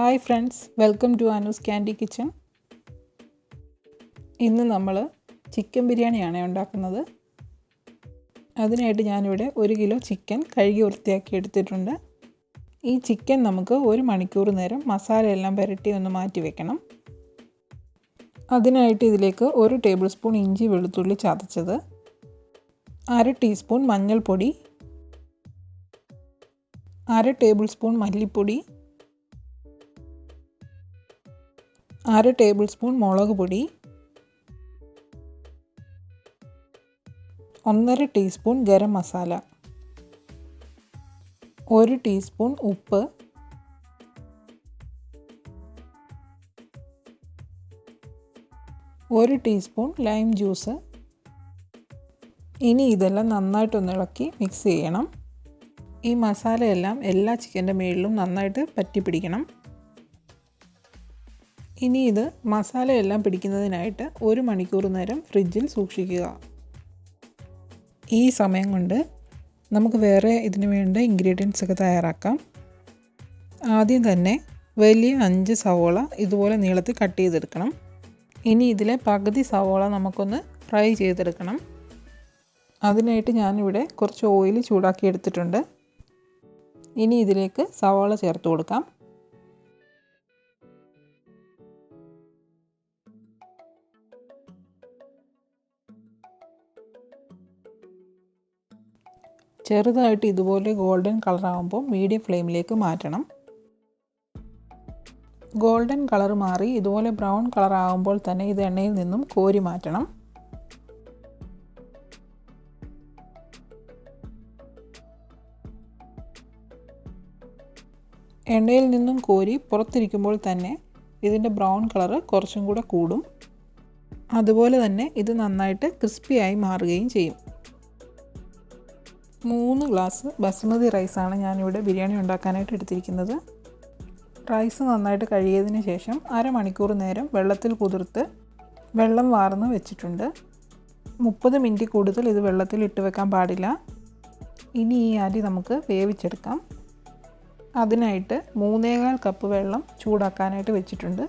Hi friends, welcome to Anu'sCandyKitchen. ഇന്ന് നമ്മൾ chicken ബിരിയാണിയാണ് ഉണ്ടാക്കുന്നത്. അതിനായിട്ട് ഞാനിവിടെ 1 കിലോ ചിക്കൻ കഴുകി വൃത്തിയാക്കി എടുത്തിട്ടുണ്ട്. ഈ ചിക്കൻ നമുക്ക് 1 മണിക്കൂർ നേരം മസാലയെല്ലാം പുരട്ടി ഒന്ന് മാറ്റി വെക്കണം. അതിനായിട്ട് ഇതിലേക്ക് 1 ടേബിൾ സ്പൂൺ ഇഞ്ചി വെളുത്തുള്ളി ചതച്ചത്, 1/2 ടീസ്പൂൺ മഞ്ഞൾപ്പൊടി, 1/2 ടേബിൾ സ്പൂൺ മല്ലിപ്പൊടി, 1/2 ടേബിൾ സ്പൂൺ മുളക് പൊടി, 1/2 ടീസ്പൂൺ ഗരം മസാല, 1 ടീസ്പൂൺ ഉപ്പ്, 1 ടീസ്പൂൺ ലൈം ജ്യൂസ്. ഇനി ഇതെല്ലാം നന്നായിട്ടൊന്ന് ഇളക്കി മിക്സ് ചെയ്യണം. ഈ മസാലയെല്ലാം എല്ലാ ചിക്കൻ്റെ മുകളിലും നന്നായിട്ട് പറ്റി പിടിക്കണം. ഇനി ഇത് മസാലയെല്ലാം പിടിക്കുന്നതിനായിട്ട് 1 മണിക്കൂർ നേരം ഫ്രിഡ്ജിൽ സൂക്ഷിക്കുക. ഈ സമയം കൊണ്ട് നമുക്ക് വേറെ ഇതിന് വേണ്ട ഇൻഗ്രീഡിയൻസ് ഒക്കെ തയ്യാറാക്കാം. ആദ്യം തന്നെ വലിയ 5 സവോള ഇതുപോലെ നീളത്തിൽ കട്ട് ചെയ്തെടുക്കണം. ഇനി ഇതിലെ പകുതി സവോള നമുക്കൊന്ന് ഫ്രൈ ചെയ്തെടുക്കണം. അതിനായിട്ട് ഞാനിവിടെ കുറച്ച് ഓയിൽ ചൂടാക്കി എടുത്തിട്ടുണ്ട്. ഇനി ഇതിലേക്ക് സവോള ചേർത്ത് കൊടുക്കാം. ചെറുതായിട്ട് ഇതുപോലെ ഗോൾഡൻ കളറാകുമ്പോൾ മീഡിയം ഫ്ലെയിമിലേക്ക് മാറ്റണം. ഗോൾഡൻ കളർ മാറി ഇതുപോലെ ബ്രൗൺ കളറാകുമ്പോൾ തന്നെ ഇത് എണ്ണയിൽ നിന്നും കോരി മാറ്റണം. എണ്ണയിൽ നിന്നും കോരി പുറത്തിരിക്കുമ്പോൾ തന്നെ ഇതിൻ്റെ ബ്രൗൺ കളറ് കുറച്ചും കൂടെ കൂടും. അതുപോലെ തന്നെ ഇത് നന്നായിട്ട് ക്രിസ്പിയായി മാറുകയും ചെയ്യും. 3 ഗ്ലാസ് ബസ്മതി റൈസാണ് ഞാനിവിടെ ബിരിയാണി ഉണ്ടാക്കാനായിട്ട് എടുത്തിരിക്കുന്നത്. റൈസ് നന്നായിട്ട് കഴുകിയതിന് ശേഷം 1/2 മണിക്കൂർ നേരം വെള്ളത്തിൽ കുതിർത്ത് വെള്ളം വാർന്ന് വെച്ചിട്ടുണ്ട്. 30 മിനിറ്റ് കൂടുതൽ ഇത് വെള്ളത്തിൽ ഇട്ട് വെക്കാൻ പാടില്ല. ഇനി ഈ അരി നമുക്ക് വേവിച്ചെടുക്കാം. അതിനായിട്ട് 3/4 കപ്പ് വെള്ളം ചൂടാക്കാനായിട്ട് വെച്ചിട്ടുണ്ട്.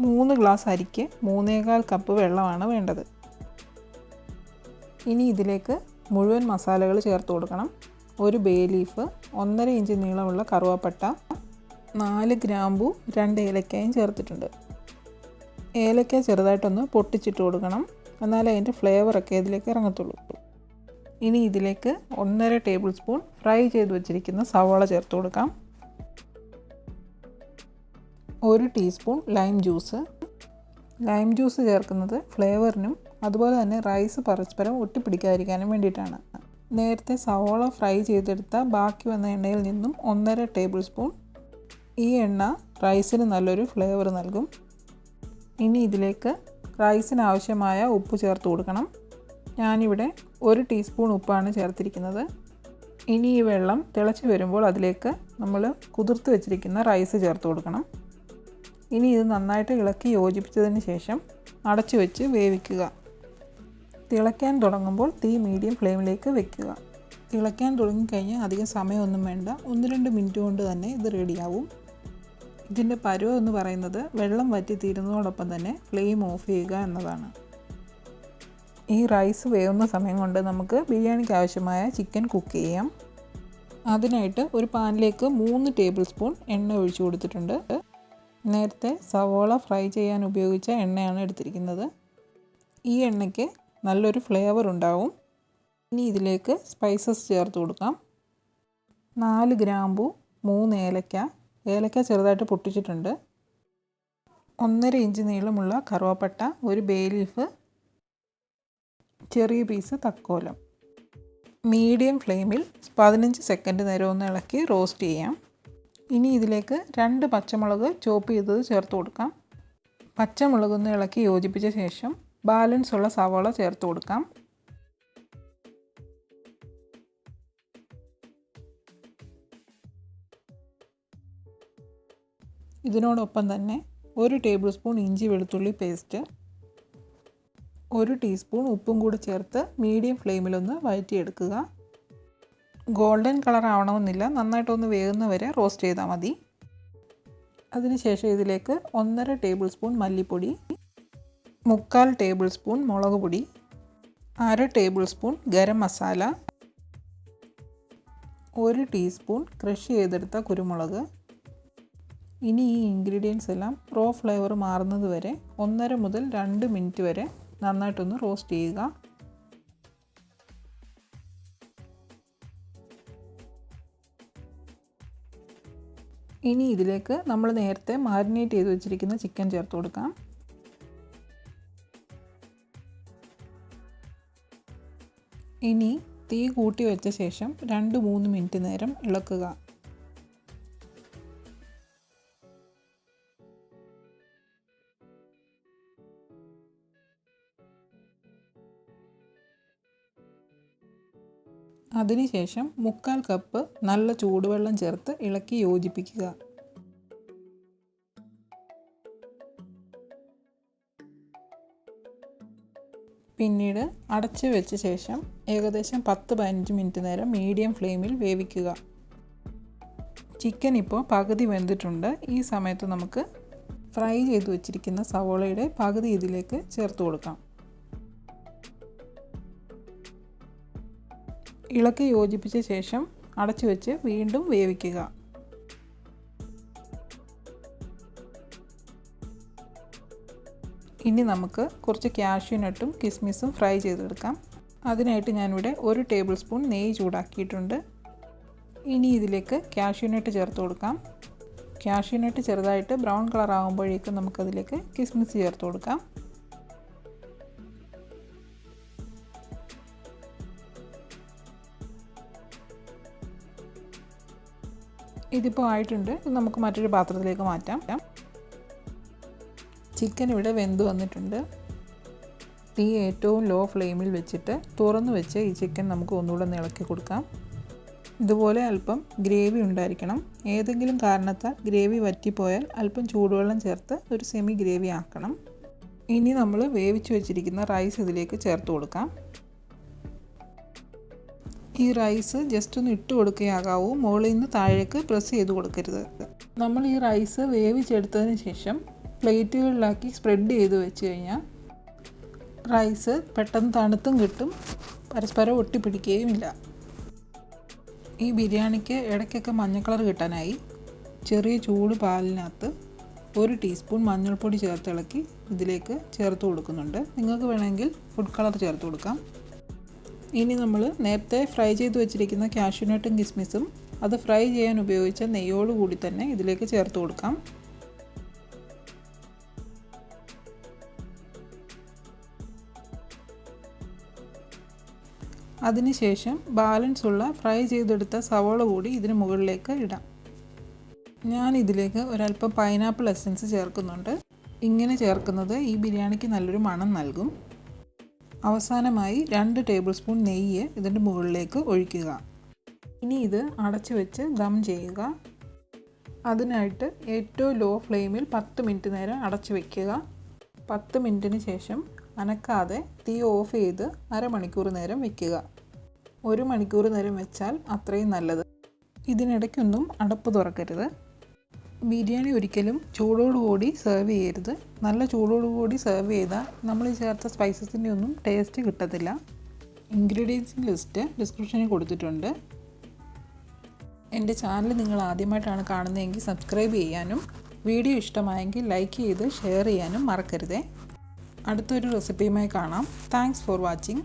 3 ഗ്ലാസ് അരിക്ക് 3/4 കപ്പ് വെള്ളമാണ് വേണ്ടത്. ഇനി ഇതിലേക്ക് മുഴുവൻ മസാലകൾ ചേർത്ത് കൊടുക്കണം. 1 ബേ ലീഫ്, 1.5 ഇഞ്ച് നീളമുള്ള കറുവാപ്പട്ട, 4 ഗ്രാമ്പു, 2 ഏലക്കയും ചേർത്തിട്ടുണ്ട്. ഏലക്ക ചെറുതായിട്ടൊന്ന് പൊട്ടിച്ചിട്ട് കൊടുക്കണം, എന്നാലേ അതിൻ്റെ ഫ്ലേവറൊക്കെ ഇതിലേക്ക് ഇറങ്ങത്തുള്ളൂ. ഇനി ഇതിലേക്ക് 1.5 ടേബിൾ സ്പൂൺ ഫ്രൈ ചെയ്ത് വെച്ചിരിക്കുന്ന സവാള ചേർത്ത് കൊടുക്കാം. 1 teaspoon lime juice. Lime juice ചേർക്കുന്നത് ഫ്ലേവറിനും അതുപോലെ തന്നെ റൈസ് പരസ്പരം ഒട്ടിപ്പിടിക്കാതിരിക്കാനും വേണ്ടിയിട്ടാണ്. നേരത്തെ സവോള ഫ്രൈ ചെയ്തെടുത്ത ബാക്കി വന്ന എണ്ണയിൽ നിന്നും 1.5 ടേബിൾ സ്പൂൺ. ഈ എണ്ണ റൈസിന് നല്ലൊരു ഫ്ലേവർ നൽകും. ഇനി ഇതിലേക്ക് റൈസിന് ആവശ്യമായ ഉപ്പ് ചേർത്ത് കൊടുക്കണം. ഞാനിവിടെ 1 ടീസ്പൂൺ ഉപ്പാണ് ചേർത്തിരിക്കുന്നത്. ഇനി ഈ വെള്ളം തിളച്ച് വരുമ്പോൾ അതിലേക്ക് നമ്മൾ കുതിർത്ത് വെച്ചിരിക്കുന്ന റൈസ് ചേർത്ത് കൊടുക്കണം. ഇനി ഇത് നന്നായിട്ട് ഇളക്കി യോജിപ്പിച്ചതിന് ശേഷം അടച്ചു വെച്ച് വേവിക്കുക. തിളയ്ക്കാൻ തുടങ്ങുമ്പോൾ തീ മീഡിയം ഫ്ലെയിമിലേക്ക് വെക്കുക. തിളയ്ക്കാൻ തുടങ്ങിക്കഴിഞ്ഞാൽ അധികം സമയമൊന്നും വേണ്ട, 1-2 മിനിറ്റ് കൊണ്ട് തന്നെ ഇത് റെഡിയാവും. ഇതിൻ്റെ പരുവം എന്ന് പറയുന്നത് വെള്ളം വറ്റി തീരുന്നതോടൊപ്പം തന്നെ ഫ്ലെയിം ഓഫ് ചെയ്യുക എന്നതാണ്. ഈ റൈസ് വേവുന്ന സമയം കൊണ്ട് നമുക്ക് ബിരിയാണിക്ക് ആവശ്യമായ ചിക്കൻ കുക്ക് ചെയ്യാം. അതിനായിട്ട് ഒരു പാനിലേക്ക് 3 ടേബിൾ സ്പൂൺ എണ്ണ ഒഴിച്ചു കൊടുത്തിട്ടുണ്ട്. നേരത്തെ സവോള ഫ്രൈ ചെയ്യാൻ ഉപയോഗിച്ച എണ്ണയാണ് എടുത്തിരിക്കുന്നത്. ഈ എണ്ണയ്ക്ക് നല്ലൊരു ഫ്ലേവർ ഉണ്ടാവും. ഇനി ഇതിലേക്ക് സ്പൈസസ് ചേർത്ത് കൊടുക്കാം. 4 ഗ്രാമ്പു, 3 ഏലക്ക, ഏലക്ക ചെറുതായിട്ട് പൊട്ടിച്ചിട്ടുണ്ട്, 1.5 ഇഞ്ച് നീളമുള്ള കറുവാപ്പട്ട, 1 ബേ ലീഫ്, ചെറിയ പീസ് തക്കോലം. മീഡിയം ഫ്ലെയിമിൽ 15 സെക്കൻഡ് നേരം ഒന്ന് ഇളക്കി റോസ്റ്റ് ചെയ്യാം. ഇനി ഇതിലേക്ക് 2 പച്ചമുളക് ചോപ്പ് ചെയ്തത് ചേർത്ത് കൊടുക്കാം. പച്ചമുളകൊന്ന് ഇളക്കി യോജിപ്പിച്ച ശേഷം ബാലൻസ് ഉള്ള സവാള ചേർത്ത് കൊടുക്കാം. ഇതിനോടൊപ്പം തന്നെ 1 ടേബിൾ സ്പൂൺ ഇഞ്ചി വെളുത്തുള്ളി പേസ്റ്റ്, 1 ടീസ്പൂൺ ഉപ്പും കൂടി ചേർത്ത് മീഡിയം ഫ്ലെയിമിലൊന്ന് വഴറ്റിയെടുക്കുക. ഗോൾഡൻ കളർ ആവണമെന്നില്ല, നന്നായിട്ടൊന്ന് വേകുന്ന വരെ റോസ്റ്റ് ചെയ്താൽ മതി. അതിനുശേഷം ഇതിലേക്ക് 1.5 ടേബിൾ സ്പൂൺ മല്ലിപ്പൊടി, 3/4 ടേബിൾ സ്പൂൺ മുളക് പൊടി, 1/2 table spoon garam masala, 1 teaspoon crush ചെയ്തെടുത്ത കുരുമുളക്. ഇനി ഈ ഇൻഗ്രീഡിയൻസ് എല്ലാം റോ ഫ്ലേവർ മാറുന്നത് വരെ 1.5 മുതൽ 2 മിനിറ്റ് വരെ നന്നായിട്ടൊന്ന് റോസ്റ്റ് ചെയ്യുക. ഇനി ഇതിലേക്ക് നമ്മൾ നേരത്തെ മാരിനേറ്റ് ചെയ്ത് വെച്ചിരിക്കുന്ന ചിക്കൻ ചേർത്ത് കൊടുക്കാം. ഇനി തീ കൂട്ടി വെച്ച ശേഷം 2-3 മിനിറ്റ് നേരം ഇളക്കുക. അതിനുശേഷം 3/4 കപ്പ് നല്ല ചൂടുവെള്ളം ചേർത്ത് ഇളക്കി യോജിപ്പിക്കുക. പിന്നീട് അടച്ചു വെച്ച ശേഷം ഏകദേശം 10-15 മിനിറ്റ് നേരം മീഡിയം ഫ്ലെയിമിൽ വേവിക്കുക. ചിക്കൻ ഇപ്പോൾ പകുതി വെന്തിട്ടുണ്ട്. ഈ സമയത്ത് നമുക്ക് ഫ്രൈ ചെയ്ത് വെച്ചിരിക്കുന്ന സവോളയുടെ പകുതി ഇതിലേക്ക് ചേർത്ത് കൊടുക്കാം. ഇളക്കി യോജിപ്പിച്ച ശേഷം അടച്ചു വെച്ച് വീണ്ടും വേവിക്കുക. ഇനി നമുക്ക് കുറച്ച് കാഷ്യൂ നട്ടും കിസ്മിസും ഫ്രൈ ചെയ്തെടുക്കാം. അതിനായിട്ട് ഞാനിവിടെ 1 ടേബിൾ സ്പൂൺ നെയ്യ് ചൂടാക്കിയിട്ടുണ്ട്. ഇനി ഇതിലേക്ക് കാഷ്യൂ നട്ട് ചേർത്ത് കൊടുക്കാം. കാഷ്യൂ നട്ട് ചെറുതായിട്ട് ബ്രൗൺ കളർ ആകുമ്പോഴേക്കും നമുക്കതിലേക്ക് കിസ്മിസ് ചേർത്ത് കൊടുക്കാം. ഇതിപ്പോൾ ആയിട്ടുണ്ട്. ഇത് നമുക്ക് മറ്റൊരു പാത്രത്തിലേക്ക് മാറ്റാം. ചിക്കൻ ഇവിടെ വെന്ത് വന്നിട്ടുണ്ട്. തീ ഏറ്റവും ലോ ഫ്ലെയിമിൽ വെച്ചിട്ട് തുറന്ന് വെച്ച് ഈ ചിക്കൻ നമുക്ക് ഒന്നുകൂടെ ഇളക്കി കൊടുക്കാം. ഇതുപോലെ അല്പം ഗ്രേവി ഉണ്ടായിരിക്കണം. ഏതെങ്കിലും കാരണത്താൽ ഗ്രേവി വറ്റിപ്പോയാൽ അല്പം ചൂടുവെള്ളം ചേർത്ത് ഒരു സെമി ഗ്രേവി ആക്കണം. ഇനി നമ്മൾ വേവിച്ച് വെച്ചിരിക്കുന്ന റൈസ് ഇതിലേക്ക് ചേർത്ത് കൊടുക്കാം. ഈ റൈസ് ജസ്റ്റ് ഒന്ന് ഇട്ട് കൊടുക്കുകയാകാവൂ. മുകളിൽ നിന്ന് താഴേക്ക് പ്രസ് ചെയ്ത് കൊടുക്കരുത്. നമ്മൾ ഈ റൈസ് വേവിച്ചെടുത്തതിന് ശേഷം പ്ലേറ്റുകളിലാക്കി സ്പ്രെഡ് ചെയ്ത് വെച്ച് കഴിഞ്ഞാൽ റൈസ് പെട്ടെന്ന് തണുത്തും കിട്ടും, പരസ്പരം ഒട്ടിപ്പിടിക്കുകയുമില്ല. ഈ ബിരിയാണിക്ക് ഇടയ്ക്കൊക്കെ മഞ്ഞ കളർ കിട്ടാനായി ചെറിയ ചൂട് പാലിനകത്ത് 1 ടീസ്പൂൺ മഞ്ഞൾപ്പൊടി ചേർത്തിളക്കി ഇതിലേക്ക് ചേർത്ത് കൊടുക്കുന്നുണ്ട്. നിങ്ങൾക്ക് വേണമെങ്കിൽ ഫുഡ് കളർ ചേർത്ത് കൊടുക്കാം. ഇനി നമ്മൾ നേരത്തെ ഫ്രൈ ചെയ്ത് വെച്ചിരിക്കുന്ന കാഷ്യൂ നട്ടും കിസ്മിസും അത് ഫ്രൈ ചെയ്യാൻ ഉപയോഗിച്ച നെയ്യോടുകൂടി തന്നെ ഇതിലേക്ക് ചേർത്ത് കൊടുക്കാം. അതിനുശേഷം ബാലൻസ് ഉള്ള ഫ്രൈ ചെയ്തെടുത്ത സവോള കൂടി ഇതിന് മുകളിലേക്ക് ഇടാം. ഞാൻ ഇതിലേക്ക് ഒരല്പം പൈനാപ്പിൾ എസൻസ് ചേർക്കുന്നുണ്ട്. ഇങ്ങനെ ചേർക്കുന്നത് ഈ ബിരിയാണിക്ക് നല്ലൊരു മണം നൽകും. അവസാനമായി 2 ടേബിൾ സ്പൂൺ നെയ്യ് ഇതിൻ്റെ മുകളിലേക്ക് ഒഴിക്കുക. ഇനി ഇത് അടച്ചു വെച്ച് ദം ചെയ്യുക. അതിനായിട്ട് ഏറ്റവും ലോ ഫ്ലെയിമിൽ 10 മിനിറ്റ് നേരം അടച്ചു വയ്ക്കുക. 10 മിനിറ്റിന് ശേഷം അനക്കാതെ തീ ഓഫ് ചെയ്ത് അരമണിക്കൂർ നേരം വയ്ക്കുക. 1 മണിക്കൂർ നേരം വെച്ചാൽ അത്രയും നല്ലത്. ഇതിനിടയ്ക്കൊന്നും അടപ്പ് തുറക്കരുത്. ബിരിയാണി ഒരിക്കലും ചൂടോടുകൂടി സെർവ് ചെയ്യരുത്. നല്ല ചൂടോടുകൂടി സെർവ് ചെയ്താൽ നമ്മൾ ചേർത്ത സ്പൈസസിൻ്റെ ഒന്നും ടേസ്റ്റ് കിട്ടത്തില്ല. ഇൻഗ്രീഡിയൻസിൻ്റെ ലിസ്റ്റ് ഡിസ്ക്രിപ്ഷനിൽ കൊടുത്തിട്ടുണ്ട്. എൻ്റെ ചാനൽ നിങ്ങൾ ആദ്യമായിട്ടാണ് കാണുന്നതെങ്കിൽ സബ്സ്ക്രൈബ് ചെയ്യാനും വീഡിയോ ഇഷ്ടമായെങ്കിൽ ലൈക്ക് ചെയ്ത് ഷെയർ ചെയ്യാനും മറക്കരുതേ. അടുത്തൊരു റെസിപ്പിയുമായി കാണാം. Thanks for watching.